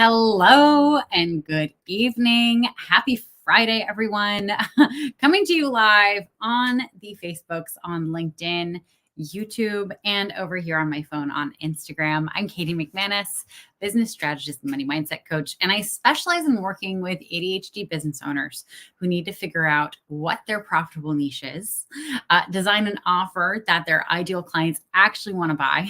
Hello and good evening. Happy Friday, everyone. Coming to you live on the Facebooks, on LinkedIn, YouTube, and over here on my phone on Instagram. I'm Katie McManus, business strategist and money mindset coach, and I specialize in working with ADHD business owners who need to figure out what their profitable niche is, design an offer that their ideal clients actually want to buy,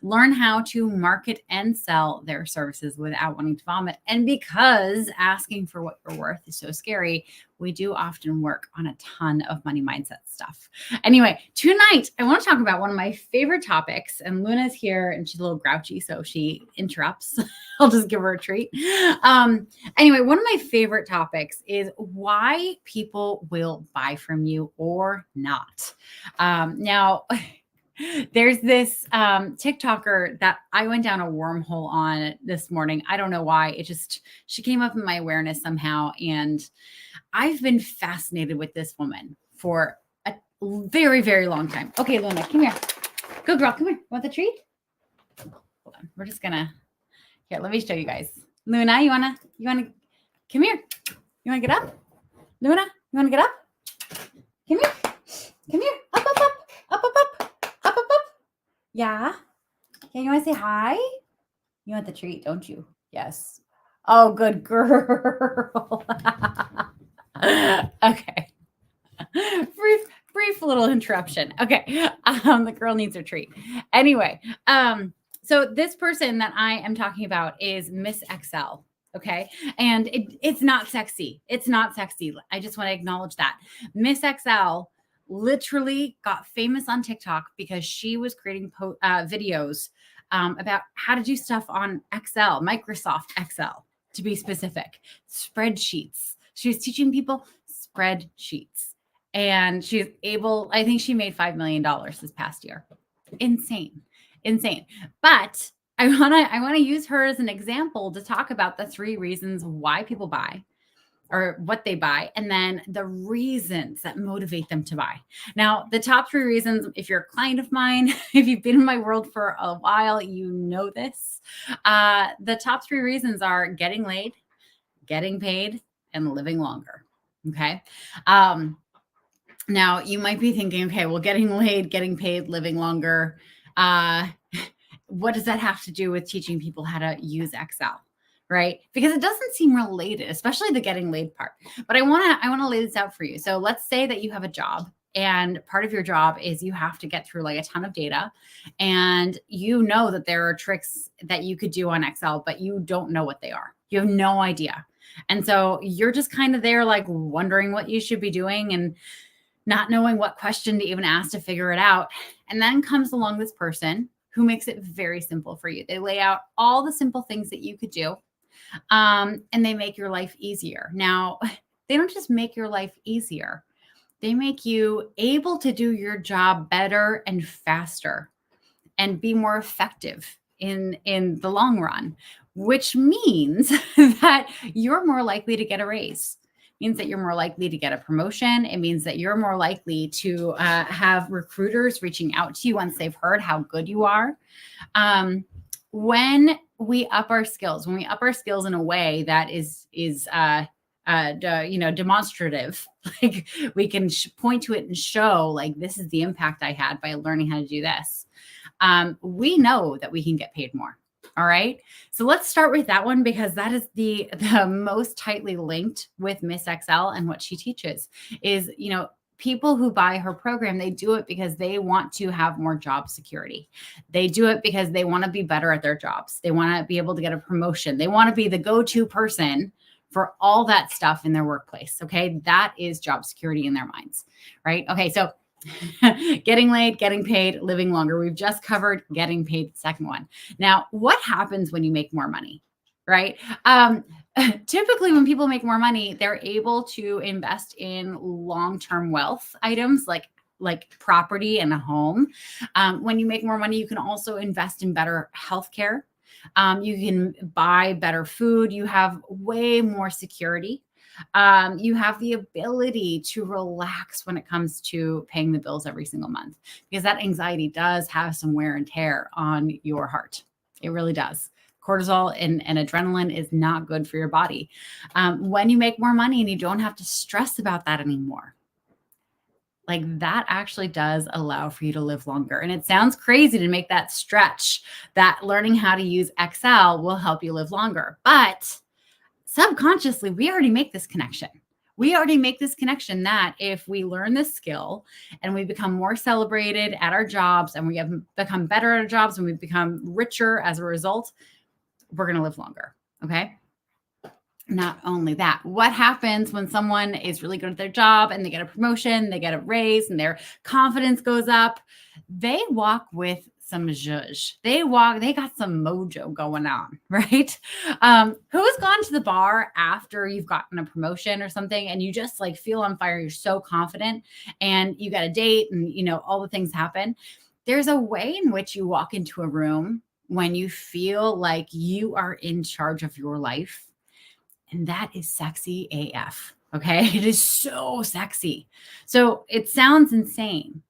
learn how to market and sell their services without wanting to vomit. And because asking for what you're worth is so scary, we do often work on a ton of money mindset stuff. Anyway, tonight I want to talk about one of my favorite topics, and Luna's here and she's a little grouchy, so she interrupts. I'll just give her a treat. Anyway, one of my favorite topics is why people will buy from you or not. Now, there's this TikToker that I went down a wormhole on this morning. I don't know why. She came up in my awareness somehow. And I've been fascinated with this woman for a very, very long time. Okay, Luna, come here. Good girl, come here. Want the treat? Hold on. We're just gonna, here, let me show you guys. Luna, you wanna, come here. You wanna get up? Luna, you wanna get up? Come here. Come here. Up, up, up, up, up, up. Up, up, up. Yeah. Okay, you want to say hi? You want the treat, don't you? Yes. Oh, good girl. Okay. Brief little interruption. Okay. The girl needs her treat. Anyway, so this person that I am talking about is Miss XL. Okay. And it's not sexy. It's not sexy. I just want to acknowledge that. Miss XL literally got famous on TikTok because she was creating videos about how to do stuff on Excel, Microsoft Excel, to be specific, spreadsheets. She was teaching people spreadsheets, and she's able, I think she made $5 million this past year. Insane. But I want to use her as an example to talk about the 3 reasons why people buy, or what they buy, and then the reasons that motivate them to buy. Now, the top 3 reasons, if you're a client of mine, if you've been in my world for a while, you know this. The top 3 reasons are getting laid, getting paid, and living longer. Okay. Now, you might be thinking, okay, well, getting laid, getting paid, living longer, what does that have to do with teaching people how to use Excel? Right? Because it doesn't seem related, especially the getting laid part. But I want to lay this out for you. So let's say that you have a job, and part of your job is you have to get through like a ton of data, and you know that there are tricks that you could do on Excel, but you don't know what they are. You have no idea. And so you're just kind of there like wondering what you should be doing and not knowing what question to even ask to figure it out. And then comes along this person who makes it very simple for you. They lay out all the simple things that you could do. And they make your life easier. Now, they don't just make your life easier. They make you able to do your job better and faster and be more effective in the long run, which means that you're more likely to get a raise. It means that you're more likely to get a promotion. It means that you're more likely to have recruiters reaching out to you once they've heard how good you are. When we up our skills, in a way that is demonstrative, like we can point to it and show like, this is the impact I had by learning how to do this. We know that we can get paid more. All right. So let's start with that one, because that is the most tightly linked with Miss XL and what she teaches is, people who buy her program, they do it because they want to have more job security. They do it because they want to be better at their jobs. They want to be able to get a promotion. They want to be the go-to person for all that stuff in their workplace. Okay. That is job security in their minds, right? Okay. So getting laid, getting paid, living longer. We've just covered getting paid, the second one. Now, what happens when you make more money, right? Typically, when people make more money, they're able to invest in long-term wealth items like property and a home. When you make more money, you can also invest in better healthcare. You can buy better food. You have way more security. You have the ability to relax when it comes to paying the bills every single month, because that anxiety does have some wear and tear on your heart. It really does. Cortisol and adrenaline is not good for your body. When you make more money and you don't have to stress about that anymore, like that actually does allow for you to live longer. And it sounds crazy to make that stretch that learning how to use Excel will help you live longer. But subconsciously, we already make this connection. We already make this connection that if we learn this skill and we become more celebrated at our jobs and we have become better at our jobs and we become richer as a result, we're going to live longer. Okay. Not only that, what happens when someone is really good at their job and they get a promotion, they get a raise, and their confidence goes up? They walk with some zhuzh. They got some mojo going on, right? Who's gone to the bar after you've gotten a promotion or something and you just like feel on fire? You're so confident and you got a date and all the things happen. There's a way in which you walk into a room when you feel like you are in charge of your life. And that is sexy AF. Okay. It is so sexy. So it sounds insane,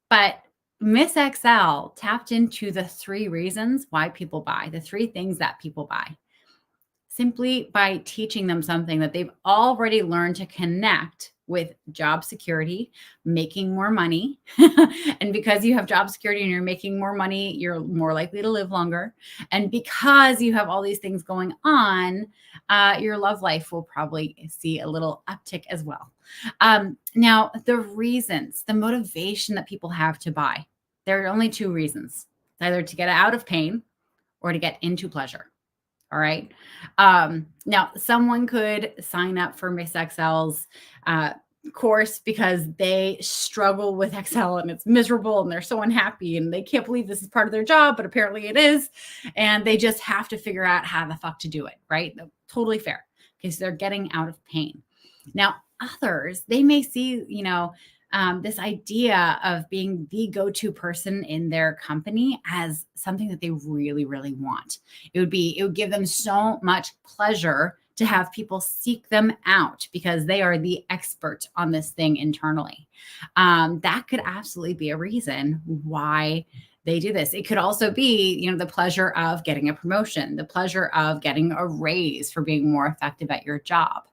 but Miss XL tapped into the 3 reasons why people buy, the 3 things that people buy, simply by teaching them something that they've already learned to connect with job security, making more money. And because you have job security and you're making more money, you're more likely to live longer. And because you have all these things going on, your love life will probably see a little uptick as well. Now, the reasons, the motivation that people have to buy, there are only 2 reasons, either to get out of pain or to get into pleasure. All right. Now, someone could sign up for Miss XL's course because they struggle with Excel and it's miserable and they're so unhappy and they can't believe this is part of their job, but apparently it is. And they just have to figure out how the fuck to do it. Right. Totally fair, because they're getting out of pain. Now, others, they may see, this idea of being the go-to person in their company as something that they really, really want. It would give them so much pleasure to have people seek them out because they are the expert on this thing internally. That could absolutely be a reason why they do this. It could also be, the pleasure of getting a promotion, the pleasure of getting a raise for being more effective at your job.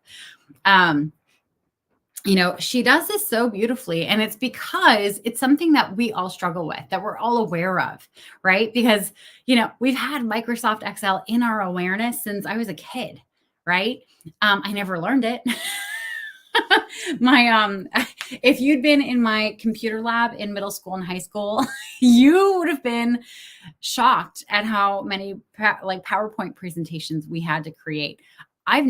She does this so beautifully, and it's because it's something that we all struggle with, that we're all aware of, right? Because, we've had Microsoft Excel in our awareness since I was a kid, right? I never learned it. If you'd been in my computer lab in middle school and high school, you would have been shocked at how many PowerPoint presentations we had to create. I've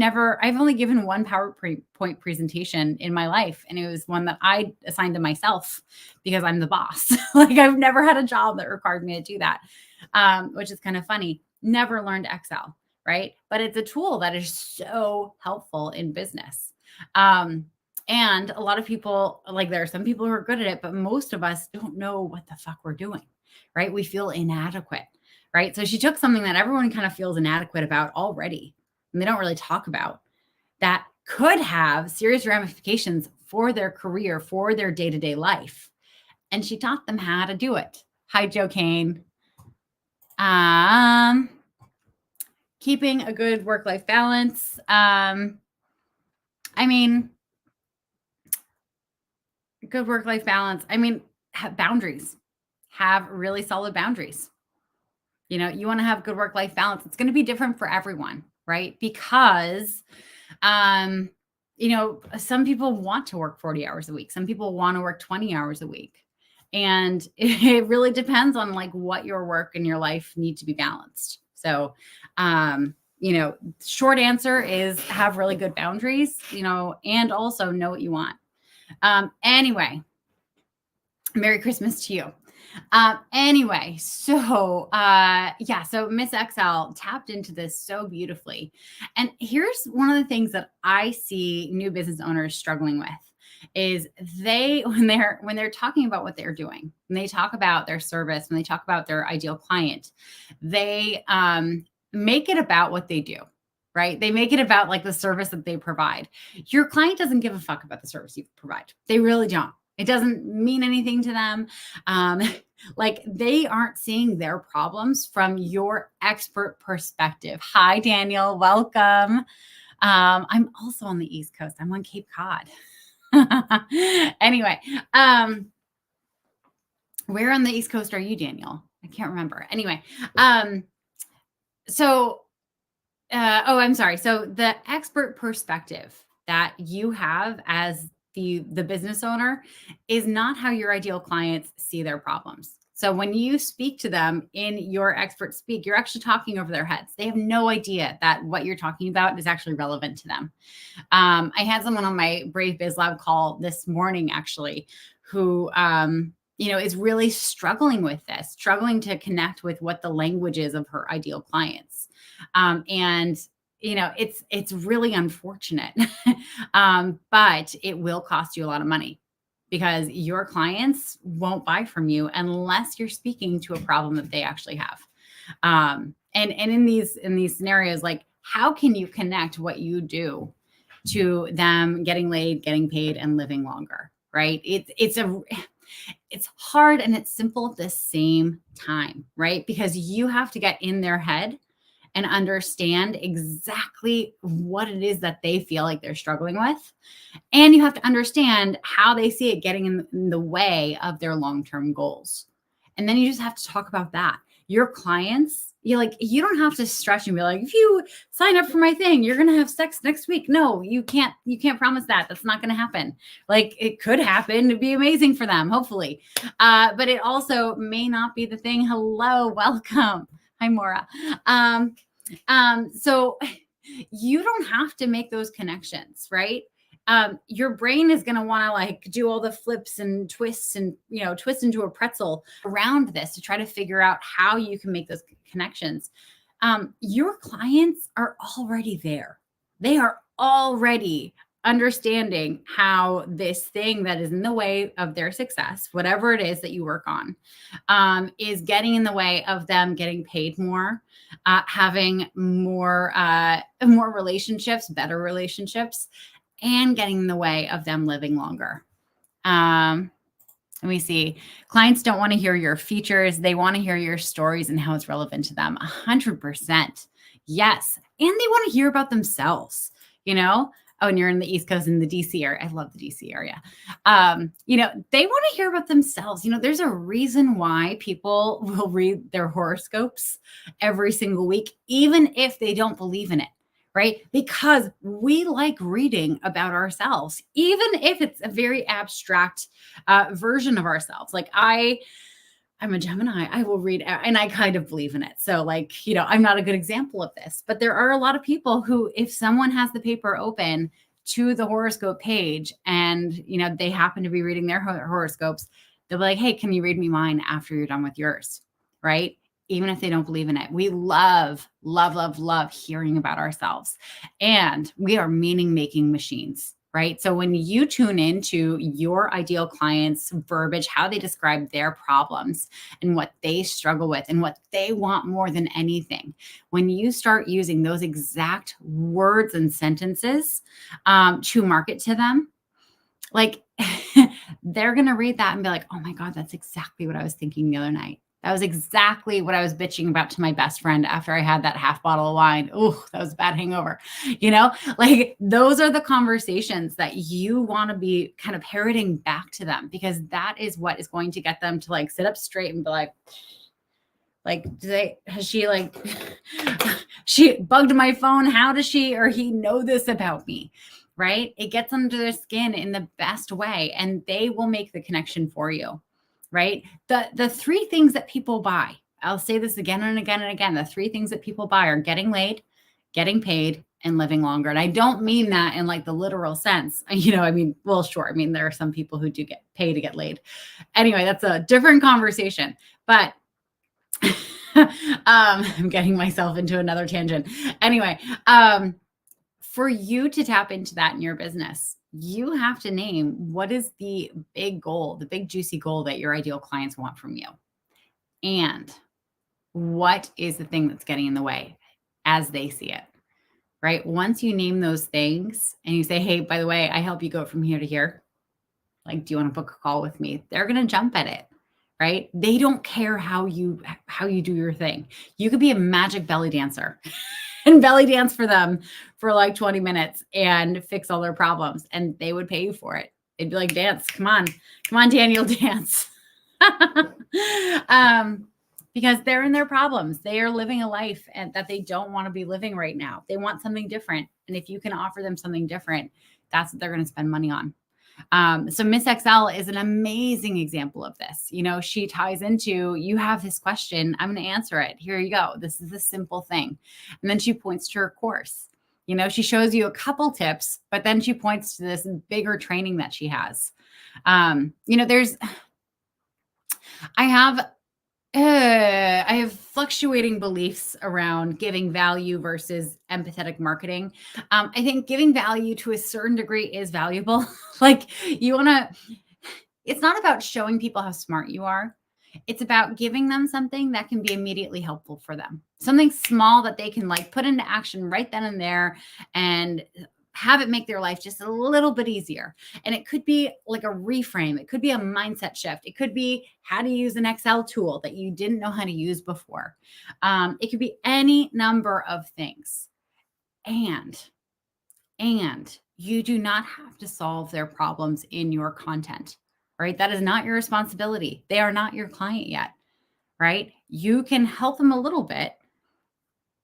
only given one PowerPoint presentation in my life. And it was one that I assigned to myself because I'm the boss. I've never had a job that required me to do that, which is kind of funny. Never learned Excel, right? But it's a tool that is so helpful in business. And a lot of people, there are some people who are good at it, but most of us don't know what the fuck we're doing, right? We feel inadequate, right? So she took something that everyone kind of feels inadequate about already, and they don't really talk about, that could have serious ramifications for their career, for their day-to-day life. And she taught them how to do it. Hi, Joe Kane. Keeping a good work-life balance. Good work-life balance. Have boundaries. Have really solid boundaries. You want to have good work-life balance. It's going to be different for everyone, right? Because, some people want to work 40 hours a week. Some people want to work 20 hours a week. And it really depends on what your work and your life need to be balanced. So, short answer is have really good boundaries, and also know what you want. Anyway, Merry Christmas to you. So Miss XL tapped into this so beautifully. And here's one of the things that I see new business owners struggling with is when they're talking about what they're doing, when they talk about their service, when they talk about their ideal client, they make it about what they do, right? They make it about the service that they provide. Your client doesn't give a fuck about the service you provide. They really don't. It doesn't mean anything to them. Um, like they aren't seeing their problems from your expert perspective. Hi, Daniel. Welcome. I'm also on the East Coast. I'm on Cape Cod. Anyway, where on the East Coast are you, Daniel? I can't remember. Anyway, so I'm sorry. So the expert perspective that you have as the business owner is not how your ideal clients see their problems. So when you speak to them in your expert speak, you're actually talking over their heads. They have no idea that what you're talking about is actually relevant to them. I had someone on my Brave Biz Lab call this morning, actually, who, is really struggling with this, struggling to connect with what the language is of her ideal clients. And it's really unfortunate, but it will cost you a lot of money because your clients won't buy from you unless you're speaking to a problem that they actually have. And in these scenarios, like how can you connect what you do to them getting laid, getting paid, and living longer? Right? It's hard and it's simple at the same time, right? Because you have to get in their head and understand exactly what it is that they feel like they're struggling with. And you have to understand how they see it getting in the way of their long-term goals. And then you just have to talk about that. Your clients, you don't have to stretch and be like, if you sign up for my thing, you're going to have sex next week. No, you can't promise that. That's not going to happen. Like it could happen. It'd be amazing for them, hopefully. But it also may not be the thing. Hello, welcome. Hi, Maura. So you don't have to make those connections, right? Your brain is going to want to like do all the flips and twists and, twist into a pretzel around this to try to figure out how you can make those connections. Your clients are already there. They are already understanding how this thing that is in the way of their success, whatever it is that you work on, is getting in the way of them getting paid more, having more relationships, better relationships, and getting in the way of them living longer. Let me see. Clients don't want to hear your features. They want to hear your stories and how it's relevant to them. 100%. Yes. And they want to hear about themselves, Oh, and you're in the East Coast in the DC area. I love the DC area. They want to hear about themselves. There's a reason why people will read their horoscopes every single week, even if they don't believe in it. Right? Because we like reading about ourselves, even if it's a very abstract version of ourselves. Like I'm a Gemini. I will read and I kind of believe in it. So I'm not a good example of this, but there are a lot of people who, if someone has the paper open to the horoscope page and, they happen to be reading their horoscopes, they'll be like, hey, can you read me mine after you're done with yours? Right? Even if they don't believe in it. We love, love, love, love hearing about ourselves. And we are meaning-making machines, right? So when you tune into your ideal clients' verbiage, how they describe their problems and what they struggle with and what they want more than anything, when you start using those exact words and sentences to market to them, like they're going to read that and be like, oh my God, that's exactly what I was thinking the other night. That was exactly what I was bitching about to my best friend after I had that half bottle of wine. Oh, that was a bad hangover. Those are the conversations that you want to be kind of parroting back to them, because that is what is going to get them to sit up straight and be she bugged my phone. How does she or he know this about me? Right? It gets under their skin in the best way, and they will make the connection for you. Right? The three things that people buy, I'll say this again and again and again. The three things that people buy are getting laid, getting paid, and living longer. And I don't mean that in the literal sense. Well, sure. There are some people who do get paid to get laid. Anyway, that's a different conversation. But I'm getting myself into another tangent. Anyway, for you to tap into that in your business, you have to name what is the big goal, the big juicy goal that your ideal clients want from you. And what is the thing that's getting in the way as they see it, right? Once you name those things and you say, hey, by the way, I help you go from here to here. Like, do you want to book a call with me? They're going to jump at it, right? They don't care how you do your thing. You could be a magic belly dancer and belly dance for them for like 20 minutes and fix all their problems, and they would pay you for it. They'd be like, dance, come on, Daniel, dance. Because they're in their problems. They are living a life that they don't want to be living right now. They want something different. And if you can offer them something different, that's what they're going to spend money on. So Miss XL is an amazing example of this. You know, she ties into, you have this question, I'm going to answer it. Here you go. This is a simple thing. And then she points to her course. You know, she shows you a couple tips, but then she points to this bigger training that she has. You know, I have fluctuating beliefs around giving value versus empathetic marketing. I think giving value to a certain degree is valuable. Like, it's not about showing people how smart you are. It's about giving them something that can be immediately helpful for them. Something small that they can like put into action right then and there and have it make their life just a little bit easier. And it could be like a reframe. It could be a mindset shift. It could be how to use an Excel tool that you didn't know how to use before. It could be any number of things. And you do not have to solve their problems in your content, right? That is not your responsibility. They are not your client yet, right? You can help them a little bit,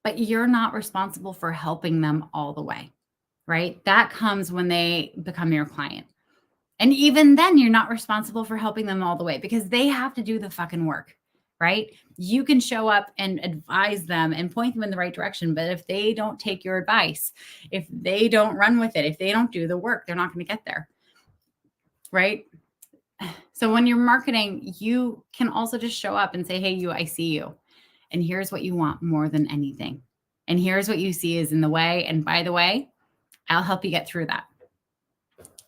but you're not responsible for helping them all the way. Right? That comes when they become your client. And even then, you're not responsible for helping them all the way because they have to do the fucking work, right? You can show up and advise them and point them in the right direction. But if they don't take your advice, if they don't run with it, if they don't do the work, they're not going to get there, right? So when you're marketing, you can also just show up and say, hey, I see you. And here's what you want more than anything. And here's what you see is in the way. And by the way, I'll help you get through that.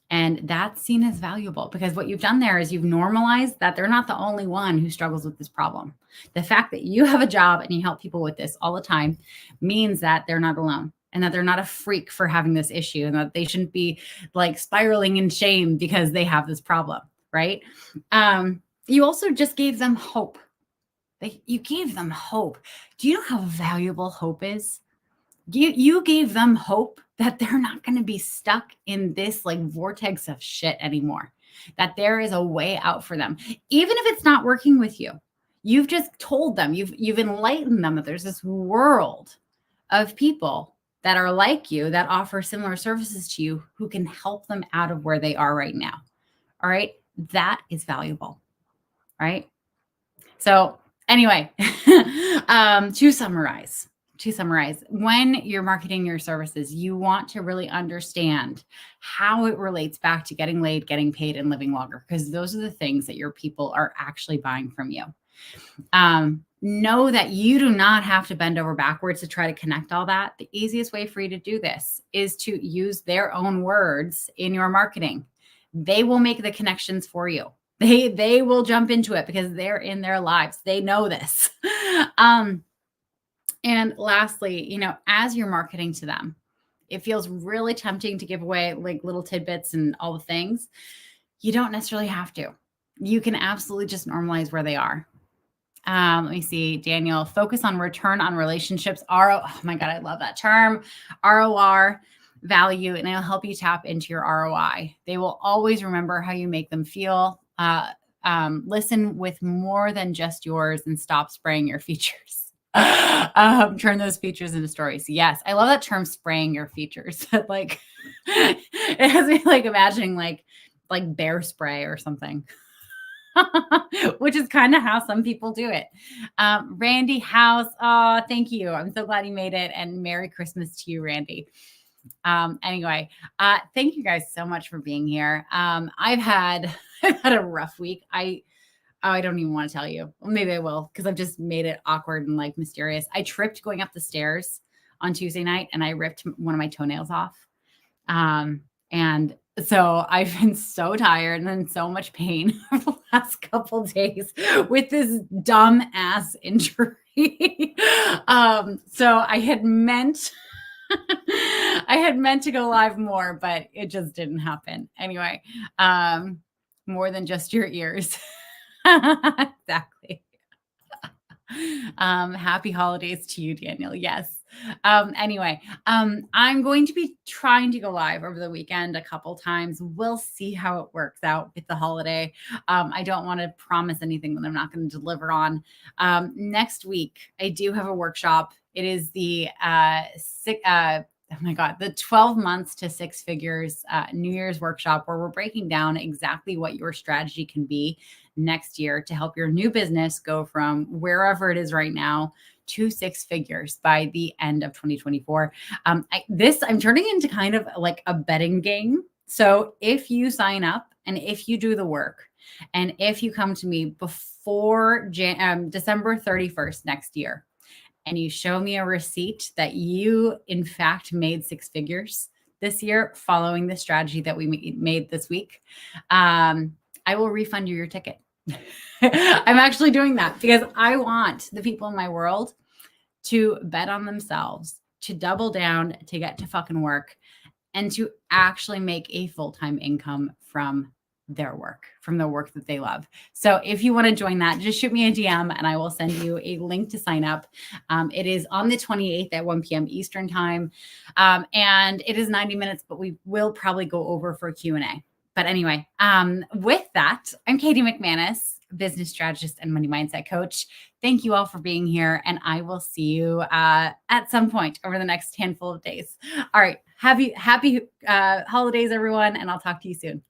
And that's seen as valuable because what you've done there is you've normalized that they're not the only one who struggles with this problem. The fact that you have a job and you help people with this all the time means that they're not alone and that they're not a freak for having this issue and that they shouldn't be like spiraling in shame because they have this problem, right? You also just gave them hope. You gave them hope. Do you know how valuable hope is? You gave them hope that they're not going to be stuck in this like vortex of shit anymore, that there is a way out for them. Even if it's not working with you, you've just told them, you've enlightened them that there's this world of people that are like you, that offer similar services to you, who can help them out of where they are right now. All right. That is valuable. Right. So anyway, to summarize, when you're marketing your services, you want to really understand how it relates back to getting laid, getting paid, and living longer, because those are the things that your people are actually buying from you. Know that you do not have to bend over backwards to try to connect all that. The easiest way for you to do this is to use their own words in your marketing. They will make the connections for you. They will jump into it because they're in their lives. They know this. And lastly, as you're marketing to them, it feels really tempting to give away like little tidbits and all the things. You don't necessarily have to. You can absolutely just normalize where they are. Let me see, Daniel, focus on return on relationships. Oh my God, I love that term. ROR, value, and it'll help you tap into your ROI. They will always remember how you make them feel. Listen with more than just yours and stop spraying your features. Turn those features into stories. Yes, I love that term, spraying your features. Like, it has me like imagining like bear spray or something. Which is kind of how some people do it. Randy House, oh, thank you. I'm so glad you made it, and Merry Christmas to you, Randy. Anyway, thank you guys so much for being here. I've had a rough week. I don't even want to tell you. Well, maybe I will, because I've just made it awkward and like mysterious. I tripped going up the stairs on Tuesday night and I ripped one of my toenails off. And so I've been so tired and in so much pain for the last couple of days with this dumb ass injury. So I had meant to go live more, but it just didn't happen. Anyway, more than just your ears. Exactly. Happy holidays to you, Daniel. Yes. Anyway, I'm going to be trying to go live over the weekend a couple times. We'll see how it works out with the holiday. I don't want to promise anything that I'm not going to deliver on. Next week, I do have a workshop. It is the oh my God, the 12 months to six figures New Year's workshop, where we're breaking down exactly what your strategy can be next year to help your new business go from wherever it is right now to six figures by the end of 2024. I'm turning into kind of like a betting game. So if you sign up and if you do the work and if you come to me before December 31st next year, and you show me a receipt that you, in fact, made six figures this year following the strategy that we made this week, I will refund you your ticket. I'm actually doing that because I want the people in my world to bet on themselves, to double down, to get to fucking work, and to actually make a full-time income from their work, from the work that they love. So if you want to join that, just shoot me a DM and I will send you a link to sign up. It is on the 28th at 1 p.m. Eastern time. And it is 90 minutes, but we will probably go over for a Q&A. But anyway, with that, I'm Katie McManus, business strategist and money mindset coach. Thank you all for being here, and I will see you at some point over the next handful of days. All right, happy holidays, everyone, and I'll talk to you soon.